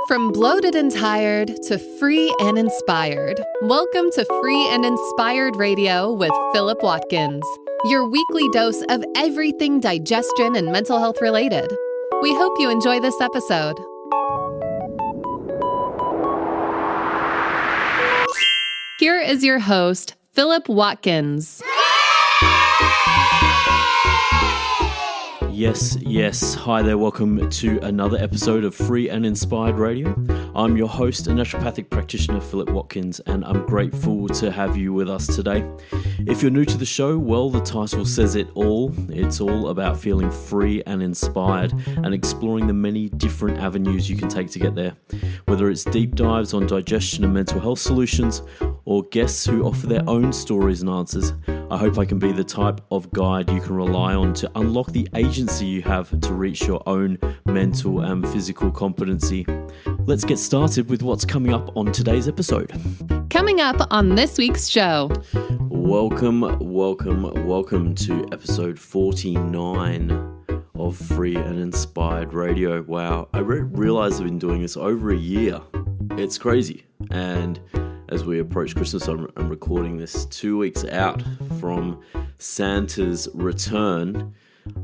From bloated and tired to free and inspired, welcome to Free and Inspired Radio with Philip Watkins, your weekly dose of everything digestion and mental health related. We hope you enjoy this episode. Here is your host, Philip Watkins. Yes. Hi there. Welcome to another episode of Free and Inspired Radio. I'm your host and naturopathic practitioner, Philip Watkins, and I'm grateful to have you with us today. If you're new to the show, well, the title says it all. It's all about feeling free and inspired and exploring the many different avenues you can take to get there. Whether it's deep dives on digestion and mental health solutions, or guests who offer their own stories and answers, I hope I can be the type of guide you can rely on to unlock the agency you have to reach your own mental and physical competency. Let's get started with what's coming up on today's episode. Coming up on this week's show. Welcome to episode 49 of Free and Inspired Radio. Wow, I realize I've been doing this over a year. It's crazy. And as we approach Christmas, I'm recording this 2 weeks out from Santa's return.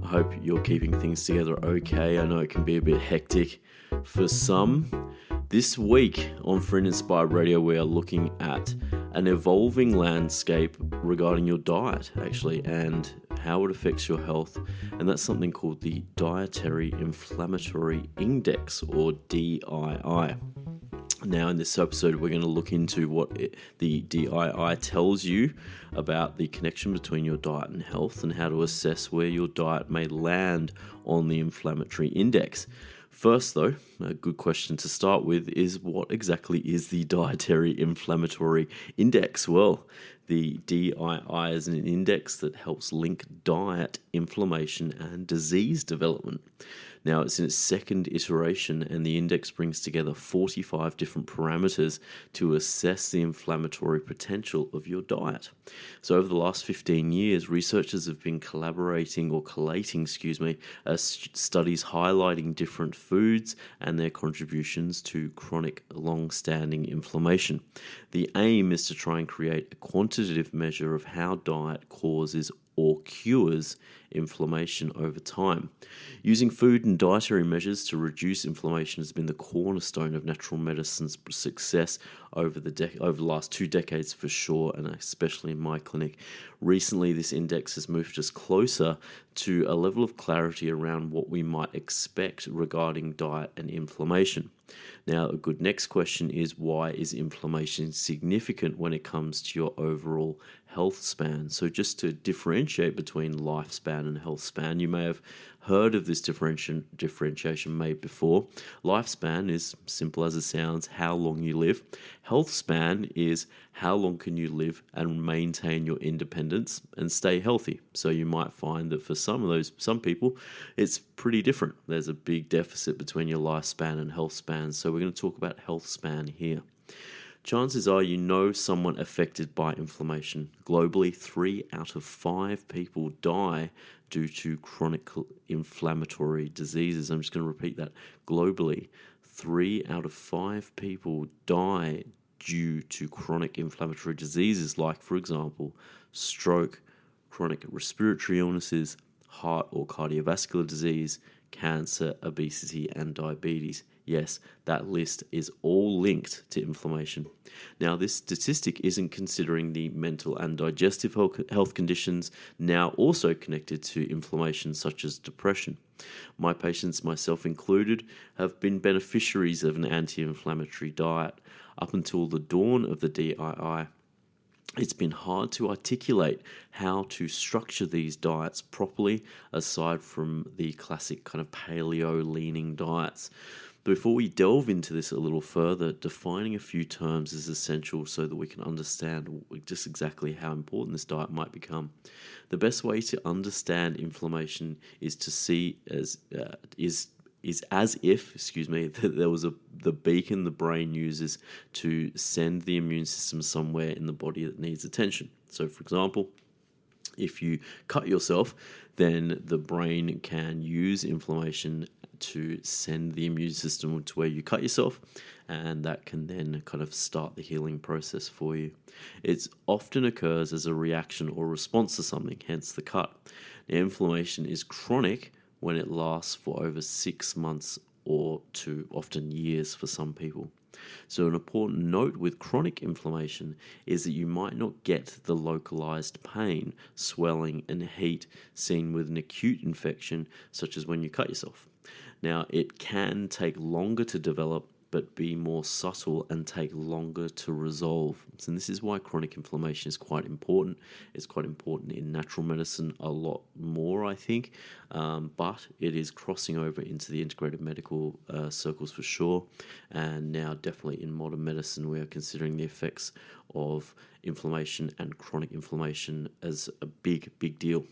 I hope you're keeping things together okay. I know it can be a bit hectic for some. This week on Free and Inspired Radio, we are looking at an evolving landscape regarding your diet, actually, and how it affects your health. And that's something called the Dietary Inflammatory Index, or DII. Now, in this episode, we're going to look into what the DII tells you about the connection between your diet and health and how to assess where your diet may land on the inflammatory index. First, though, a good question to start with is, what exactly is the Dietary Inflammatory Index? Well, the DII is an index that helps link diet, inflammation, and disease development. Now, it's in its second iteration, and the index brings together 45 different parameters to assess the inflammatory potential of your diet. So over the last 15 years, researchers have been collating studies highlighting different foods and their contributions to chronic, long-standing inflammation. The aim is to try and create a quantitative measure of how diet causes or cures inflammation over time. Using food and dietary measures to reduce inflammation has been the cornerstone of natural medicine's success over the last 2 decades for sure, and especially in my clinic. Recently, this index has moved us closer to a level of clarity around what we might expect regarding diet and inflammation. Now, a good next question is, why is inflammation significant when it comes to your overall health span? So just to differentiate between lifespan and health span, you may have heard of this differentiation made before. Lifespan is simple as it sounds, how long you live. Health span is how long can you live and maintain your independence and stay healthy. So you might find that for some people, it's pretty different. There's a big deficit between your lifespan and health span. So we're going to talk about health span here. Chances are you know someone affected by inflammation. Globally, 3 out of 5 people die due to chronic inflammatory diseases. I'm just going to repeat that. Globally, 3 out of 5 people die due to chronic inflammatory diseases like, for example, stroke, chronic respiratory illnesses, heart or cardiovascular disease, cancer, obesity, and diabetes. Yes, that list is all linked to inflammation. Now, this statistic isn't considering the mental and digestive health conditions now also connected to inflammation, such as depression. My patients, myself included, have been beneficiaries of an anti-inflammatory diet. Up until the dawn of the DII, it's been hard to articulate how to structure these diets properly, aside from the classic kind of paleo-leaning diets. Before we delve into this a little further, defining a few terms is essential so that we can understand just exactly how important this diet might become. The best way to understand inflammation is to see as if that there was the beacon the brain uses to send the immune system somewhere in the body that needs attention. So, for example, If you cut yourself, then the brain can use inflammation to send the immune system to where you cut yourself, and that can then kind of start the healing process for you. It often occurs as a reaction or response to something, hence the cut. Now, inflammation is chronic when it lasts for over 6 months or to often years for some people. So an important note with chronic inflammation is that you might not get the localized pain, swelling, and heat seen with an acute infection, such as when you cut yourself. Now, it can take longer to develop, but be more subtle and take longer to resolve. So this is why chronic inflammation is quite important. It's quite important in natural medicine a lot more, I think, but it is crossing over into the integrated medical circles for sure. And now definitely in modern medicine, we are considering the effects of inflammation and chronic inflammation as a big, big deal.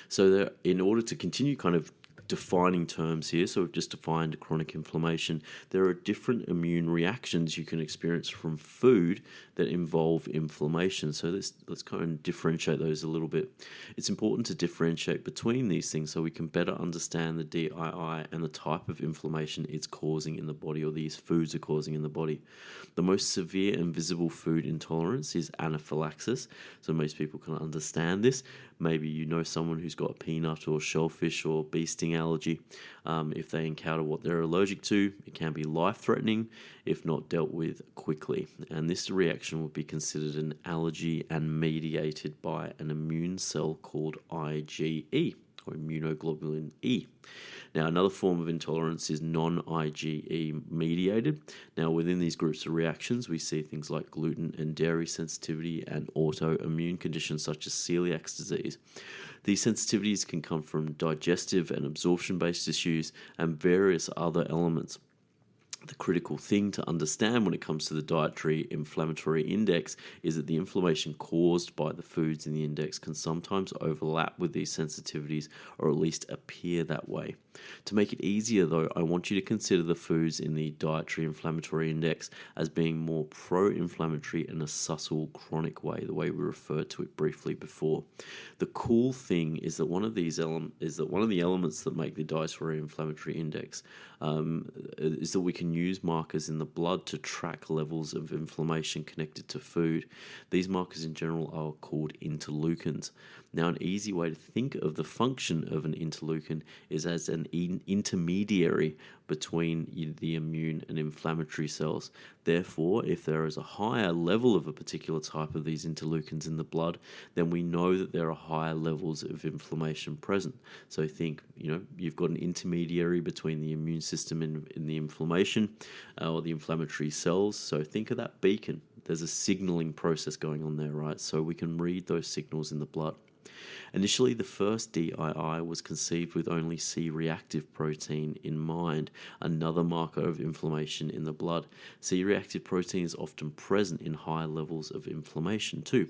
So in order to continue kind of defining terms here, so we've just defined chronic inflammation, there are different immune reactions you can experience from food that involve inflammation. So let's kind of differentiate those a little bit. It's important to differentiate between these things so we can better understand the DII and the type of inflammation it's causing in the body, or these foods are causing in the body. The most severe and visible food intolerance is anaphylaxis, so most people can understand this. Maybe you know someone who's got a peanut or shellfish or bee sting allergy. If they encounter what they're allergic to, it can be life-threatening if not dealt with quickly. And this reaction would be considered an allergy and mediated by an immune cell called IgE, or immunoglobulin E. Now, another form of intolerance is non-IgE mediated. Now, within these groups of reactions, we see things like gluten and dairy sensitivity and autoimmune conditions such as celiac disease. These sensitivities can come from digestive and absorption-based issues and various other elements. The critical thing to understand when it comes to the dietary inflammatory index is that the inflammation caused by the foods in the index can sometimes overlap with these sensitivities, or at least appear that way. To make it easier though, I want you to consider the foods in the dietary inflammatory index as being more pro-inflammatory in a subtle chronic way, the way we referred to it briefly before. The cool thing is that one of the elements that make the dietary inflammatory index is that we can use markers in the blood to track levels of inflammation connected to food. These markers in general are called interleukins. Now, an easy way to think of the function of an interleukin is as an intermediary between the immune and inflammatory cells. Therefore, if there is a higher level of a particular type of these interleukins in the blood, then we know that there are higher levels of inflammation present. So think, you've got an intermediary between the immune system and the inflammation or the inflammatory cells. So think of that beacon. There's a signaling process going on there, right? So we can read those signals in the blood. Initially, the first DII was conceived with only C-reactive protein in mind, another marker of inflammation in the blood. C-reactive protein is often present in high levels of inflammation too.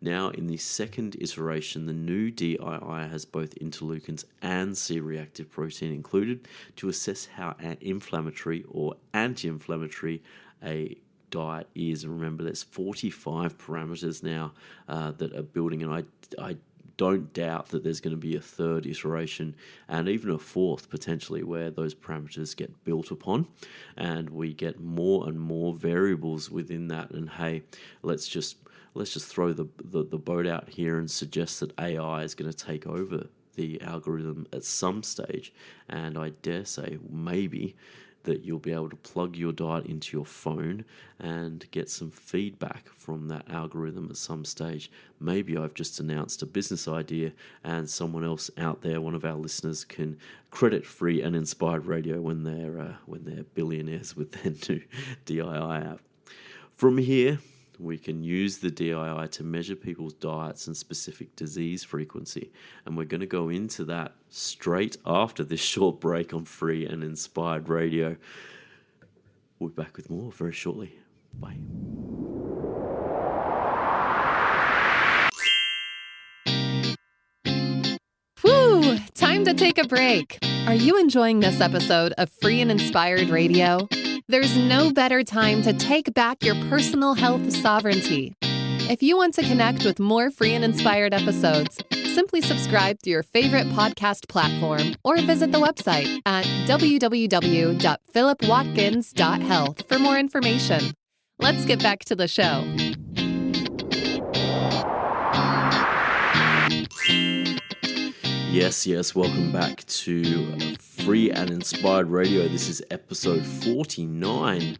Now, in the second iteration, the new DII has both interleukins and C-reactive protein included to assess how inflammatory or anti-inflammatory a diet is. And remember, there's 45 parameters now that are building, and I don't doubt that there's going to be a third iteration and even a fourth potentially where those parameters get built upon and we get more and more variables within that. And hey, let's just throw the boat out here and suggest that AI is going to take over the algorithm at some stage. And I dare say maybe that you'll be able to plug your diet into your phone and get some feedback from that algorithm at some stage. Maybe I've just announced a business idea and someone else out there, one of our listeners, can credit Free and Inspired Radio when they're billionaires with their new DII app. From here, we can use the DII to measure people's diets and specific disease frequency. And we're going to go into that straight after this short break on Free and Inspired Radio. We'll be back with more very shortly. Bye. Whew, time to take a break. Are you enjoying this episode of Free and Inspired Radio? There's no better time to take back your personal health sovereignty. If you want to connect with more free and inspired episodes, simply subscribe to your favorite podcast platform or visit the website at www.philipwatkins.health for more information. Let's get back to the show. Yes, welcome back to Free and Inspired Radio. This is episode 49.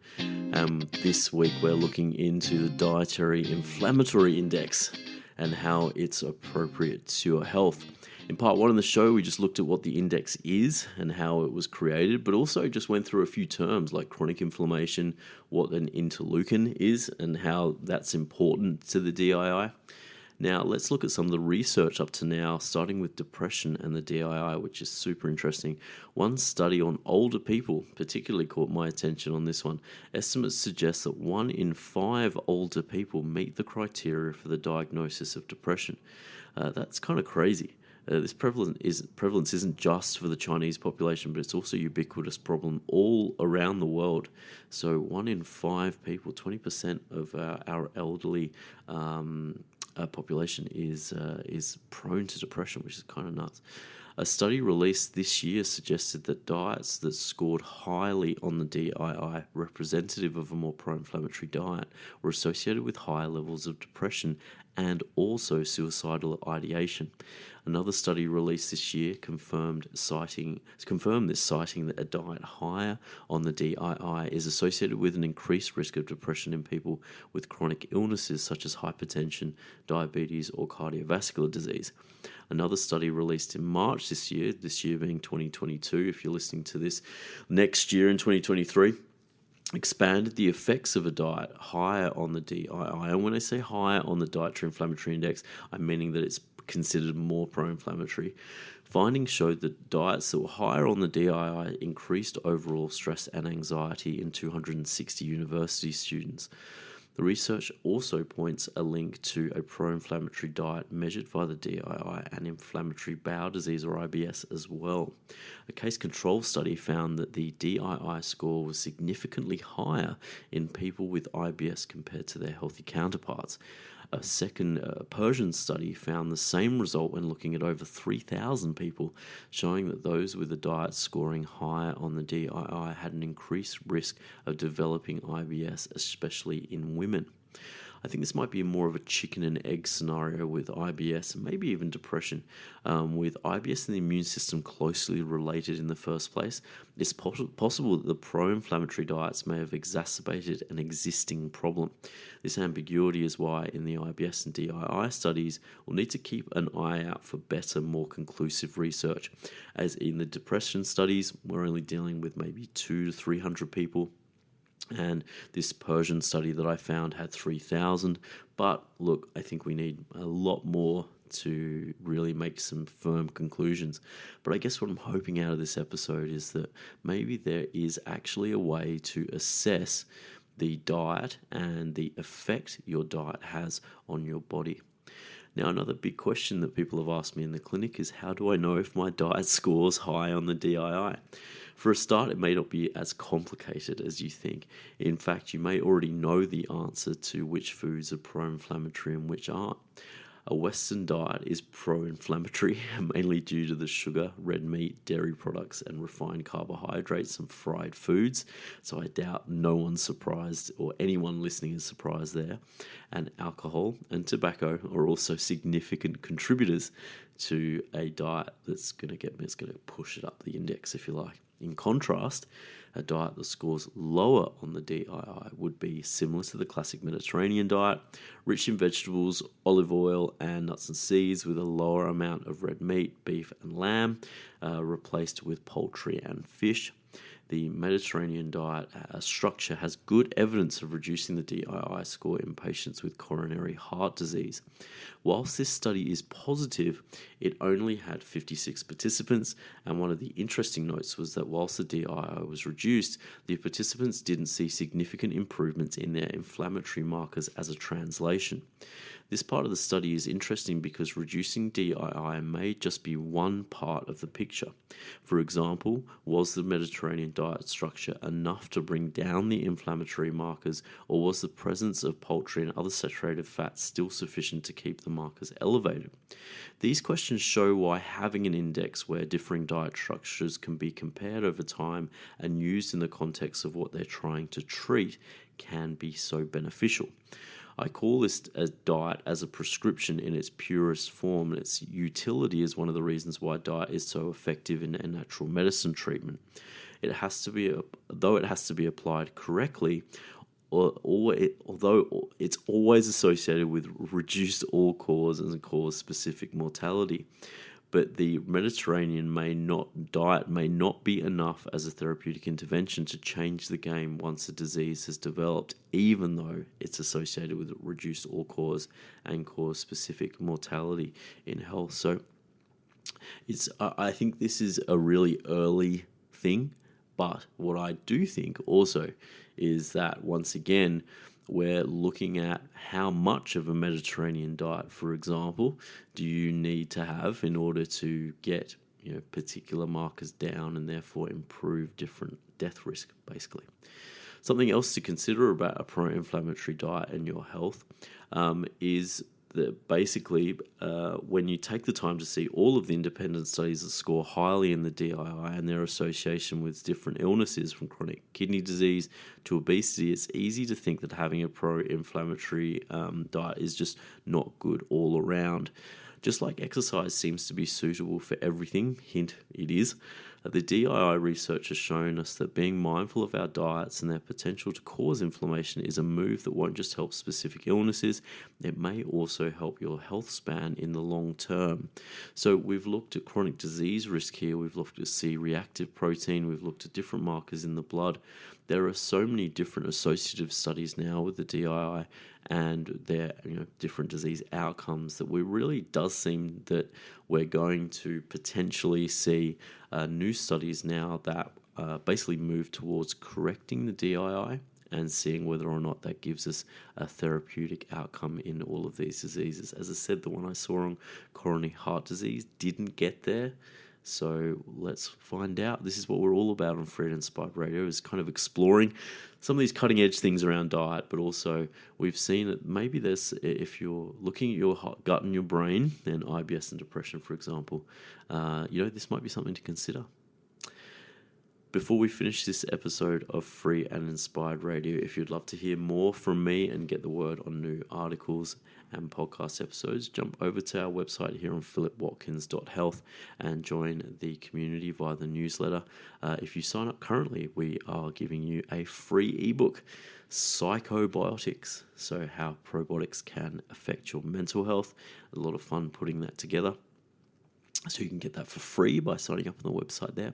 This week we're looking into the Dietary Inflammatory Index and how it's appropriate to your health. In part one of the show, we just looked at what the index is and how it was created, but also just went through a few terms like chronic inflammation, what an interleukin is, and how that's important to the DII. Now, let's look at some of the research up to now, starting with depression and the DII, which is super interesting. One study on older people particularly caught my attention on this one. Estimates suggest that 1 in 5 older people meet the criteria for the diagnosis of depression. That's kind of crazy. This prevalence isn't just for the Chinese population, but it's also a ubiquitous problem all around the world. So 1 in 5 people, 20% of our elderly population is prone to depression, which is kind of nuts. A study released this year suggested that diets that scored highly on the DII, representative of a more pro-inflammatory diet, were associated with higher levels of depression and also suicidal ideation. Another study released this year confirmed this, citing that a diet higher on the DII is associated with an increased risk of depression in people with chronic illnesses such as hypertension, diabetes, or cardiovascular disease. Another study released in March this year being 2022, if you're listening to this next year in 2023, expanded the effects of a diet higher on the DII. And when I say higher on the Dietary Inflammatory Index, I'm meaning that it's considered more pro-inflammatory. Findings showed that diets that were higher on the DII increased overall stress and anxiety in 260 university students. The research also points a link to a pro-inflammatory diet measured via the DII and inflammatory bowel disease, or IBS, as well. A case control study found that the DII score was significantly higher in people with IBS compared to their healthy counterparts. A second Persian study found the same result when looking at over 3,000 people, showing that those with a diet scoring higher on the DII had an increased risk of developing IBS, especially in women. I think this might be more of a chicken and egg scenario with IBS and maybe even depression. With IBS and the immune system closely related in the first place, it's possible that the pro-inflammatory diets may have exacerbated an existing problem. This ambiguity is why in the IBS and DII studies, we'll need to keep an eye out for better, more conclusive research. As in the depression studies, we're only dealing with maybe 200 to 300 people. And this Persian study that I found had 3,000. But look, I think we need a lot more to really make some firm conclusions. But I guess what I'm hoping out of this episode is that maybe there is actually a way to assess the diet and the effect your diet has on your body. Now, another big question that people have asked me in the clinic is, how do I know if my diet scores high on the DII? For a start, it may not be as complicated as you think. In fact, you may already know the answer to which foods are pro-inflammatory and which aren't. A Western diet is pro-inflammatory, mainly due to the sugar, red meat, dairy products, and refined carbohydrates and fried foods. So I doubt no one's surprised, or anyone listening is surprised there. And alcohol and tobacco are also significant contributors to a diet that's going to push it up the index, if you like. In contrast, a diet that scores lower on the DII would be similar to the classic Mediterranean diet, rich in vegetables, olive oil, and nuts and seeds, with a lower amount of red meat, beef, and lamb, replaced with poultry and fish. The Mediterranean diet structure has good evidence of reducing the DII score in patients with coronary heart disease. Whilst this study is positive, it only had 56 participants, and one of the interesting notes was that whilst the DII was reduced, the participants didn't see significant improvements in their inflammatory markers as a translation. This part of the study is interesting because reducing DII may just be one part of the picture. For example, was the Mediterranean diet structure enough to bring down the inflammatory markers, or was the presence of poultry and other saturated fats still sufficient to keep the markers elevated? These questions show why having an index where differing diet structures can be compared over time and used in the context of what they're trying to treat can be so beneficial. I call this a diet as a prescription in its purest form, and its utility is one of the reasons why diet is so effective in a natural medicine treatment. Though it has to be applied correctly, although it's always associated with reduced all-cause and cause-specific mortality. But the Mediterranean diet may not be enough as a therapeutic intervention to change the game once a disease has developed, even though it's associated with reduced all-cause and cause-specific mortality in health. So I think this is a really early thing, but what I do think also is that, once again, we're looking at how much of a Mediterranean diet, for example, do you need to have in order to get particular markers down and therefore improve different death risk, basically. Something else to consider about a pro-inflammatory diet and your health is that basically when you take the time to see all of the independent studies that score highly in the DII and their association with different illnesses from chronic kidney disease to obesity, it's easy to think that having a pro-inflammatory diet is just not good all around. Just like exercise seems to be suitable for everything, hint, it is, the DII research has shown us that being mindful of our diets and their potential to cause inflammation is a move that won't just help specific illnesses, it may also help your health span in the long term. So we've looked at chronic disease risk here, we've looked at C-reactive protein, we've looked at different markers in the blood. There are so many different associative studies now with the DII and their different disease outcomes that we really does seem that we're going to potentially see new studies now that basically move towards correcting the DII and seeing whether or not that gives us a therapeutic outcome in all of these diseases. As I said, the one I saw on coronary heart disease didn't get there. So let's find out. This is what we're all about on Free and Inspired Radio, is kind of exploring some of these cutting edge things around diet, but also we've seen that maybe there's, if you're looking at your gut and your brain and IBS and depression, for example, this might be something to consider. Before we finish this episode of Free and Inspired Radio, if you'd love to hear more from me and get the word on new articles and podcast episodes, jump over to our website here on philipwatkins.health and join the community via the newsletter. If you sign up currently, we are giving you a free ebook, Psychobiotics, so how probiotics can affect your mental health. A lot of fun putting that together. So you can get that for free by signing up on the website there.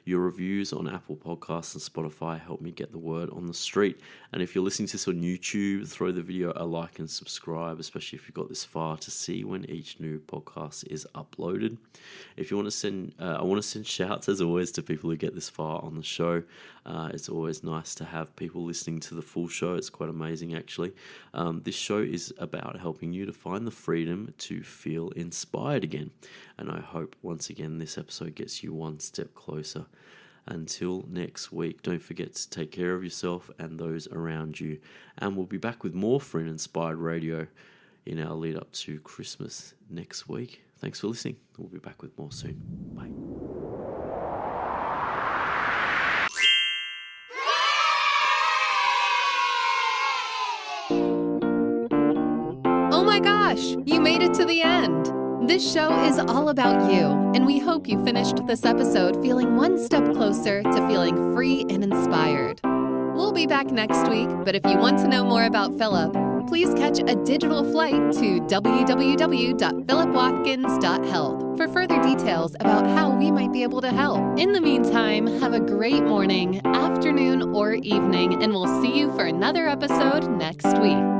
Your reviews on Apple Podcasts and Spotify help me get the word on the street. And if you're listening to this on YouTube, throw the video a like and subscribe, especially if you've got this far, to see when each new podcast is uploaded. If you want to send, I want to send shouts as always to people who get this far on the show. It's always nice to have people listening to the full show. It's quite amazing, actually. This show is about helping you to find the freedom to feel inspired again. And I hope, once again, this episode gets you one step closer. Until next week, don't forget to take care of yourself and those around you. And we'll be back with more Free and Inspired Radio in our lead up to Christmas next week. Thanks for listening. We'll be back with more soon. Bye. Oh my gosh, you made it to the end. This show is all about you, and we hope you finished this episode feeling one step closer to feeling free and inspired. We'll be back next week, but if you want to know more about Philip, please catch a digital flight to www.philipwatkins.health for further details about how we might be able to help. In the meantime, have a great morning, afternoon, or evening, and we'll see you for another episode next week.